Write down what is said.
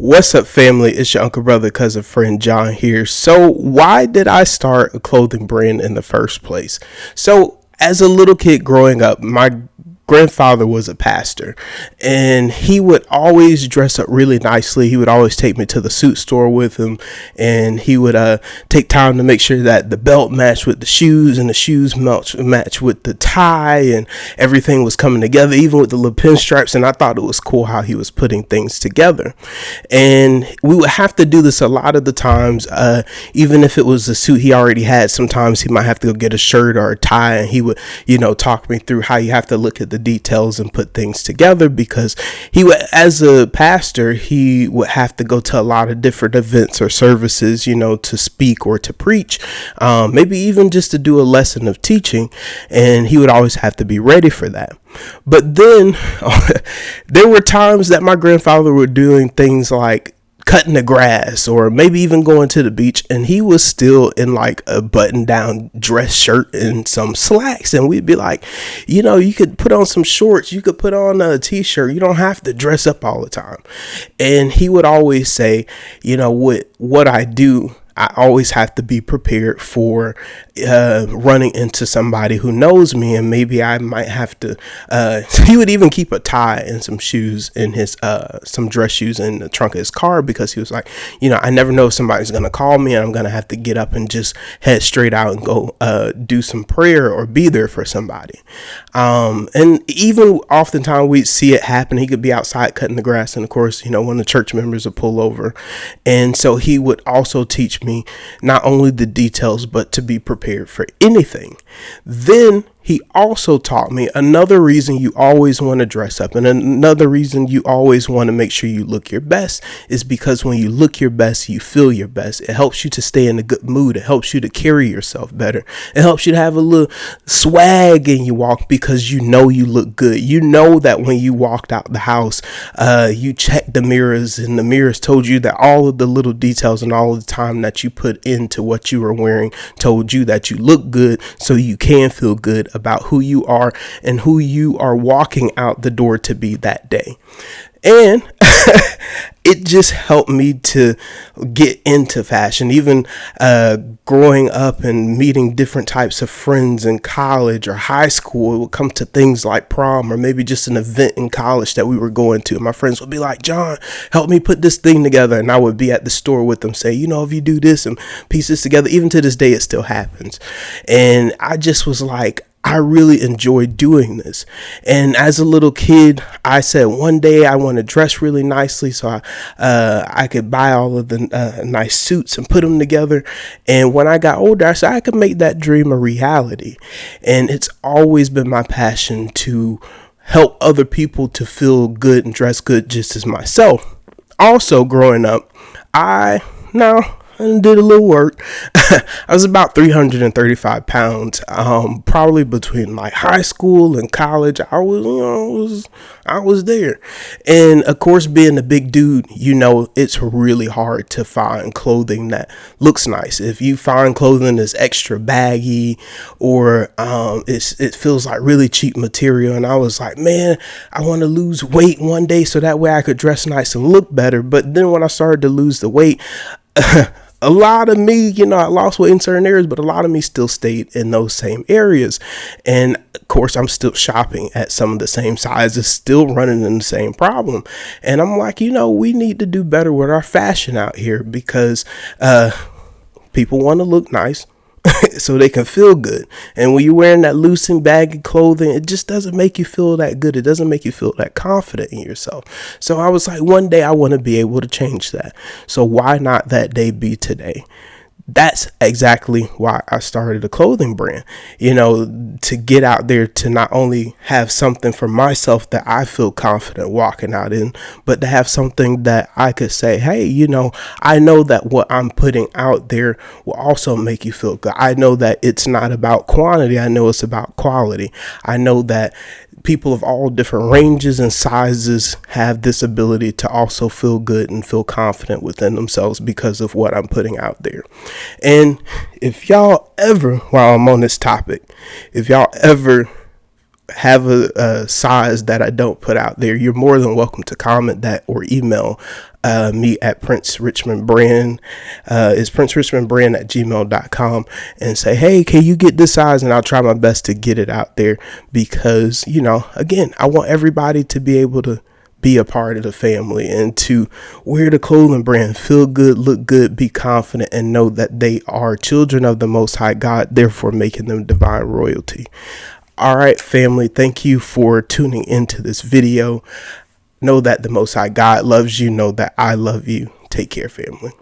What's up, family? It's your uncle, brother, cousin, friend John here. So why did I start a clothing brand in the first place? So as a little kid growing up, my grandfather was a pastor, and he would always dress up really nicely. He would always take me to the suit store with him, and he would take time to make sure that the belt matched with the shoes and the shoes matched with the tie, and everything was coming together, even with the little pinstripes. And I thought it was cool how he was putting things together. And we would have to do this a lot of the times, even if it was a suit he already had. Sometimes he might have to go get a shirt or a tie, and he would, talk me through how you have to look at the details and put things together, because he would, as a pastor, he would have to go to a lot of different events or services, to speak or to preach, maybe even just to do a lesson of teaching, and he would always have to be ready for that. But then there were times that my grandfather were doing things like cutting the grass or maybe even going to the beach, and he was still in like a button down dress shirt and some slacks, and we'd be like, you could put on some shorts, you could put on a t-shirt, you don't have to dress up all the time. And he would always say, what I do, I always have to be prepared for running into somebody who knows me, and maybe I might have to. He would even keep a tie and some shoes in his some dress shoes in the trunk of his car, because he was like, I never know if somebody's gonna call me and I'm gonna have to get up and just head straight out and go do some prayer or be there for somebody. And even oftentimes we'd see it happen. He could be outside cutting the grass, and of course, one of the church members would pull over, and so he would also teach me not only the details, but to be prepared for anything. Then he also taught me another reason you always want to dress up, and another reason you always want to make sure you look your best, is because when you look your best, you feel your best. It helps you to stay in a good mood. It helps you to carry yourself better. It helps you to have a little swag in your walk, because you look good. You know that when you walked out the house, you checked the mirrors, and the mirrors told you that all of the little details and all of the time that you put into what you were wearing told you that you look good, so you can feel good about who you are and who you are walking out the door to be that day. And it just helped me to get into fashion. Even growing up and meeting different types of friends in college or high school, it would come to things like prom, or maybe just an event in college that we were going to. My friends would be like, John, help me put this thing together. And I would be at the store with them, say, if you do this and piece this together. Even to this day, it still happens. And I just was like, I really enjoy doing this. And as a little kid, I said one day I want to dress really nicely, so I could buy all of the nice suits and put them together. And when I got older, I said I could make that dream a reality. And it's always been my passion to help other people to feel good and dress good just as myself. Also, growing up, I did a little work. I was about 335 pounds. Probably between like high school and college, I was there. And of course, being a big dude, it's really hard to find clothing that looks nice. If you find clothing that's extra baggy, or it feels like really cheap material. And I was like, man, I want to lose weight one day so that way I could dress nice and look better. But then when I started to lose the weight, a lot of me, I lost weight in certain areas, but a lot of me still stayed in those same areas. And of course, I'm still shopping at some of the same sizes, still running in the same problem. And I'm like, we need to do better with our fashion out here, because people want to look nice so they can feel good. And when you're wearing that loose and baggy clothing, it just doesn't make you feel that good. It doesn't make you feel that confident in yourself. So I was like, one day I want to be able to change that. So why not that day be today? That's exactly why I started a clothing brand, to get out there, to not only have something for myself that I feel confident walking out in, but to have something that I could say, hey, I know that what I'm putting out there will also make you feel good. I know that it's not about quantity. I know it's about quality. I know that people of all different ranges and sizes have this ability to also feel good and feel confident within themselves because of what I'm putting out there. And if y'all ever, while I'm on this topic, if y'all ever have a size that I don't put out there, you're more than welcome to comment that or email me at Prince Richmond Brand. It's Prince Richmond Brand at gmail.com, and say, hey, can you get this size? And I'll try my best to get it out there, because, you know, again, I want everybody to be able to be a part of the family and to wear the clothing brand, feel good, look good, be confident, and know that they are children of the Most High God, therefore making them divine royalty. All right, family, thank you for tuning into this video. Know that the Most High God loves you. Know that I love you. Take care, family.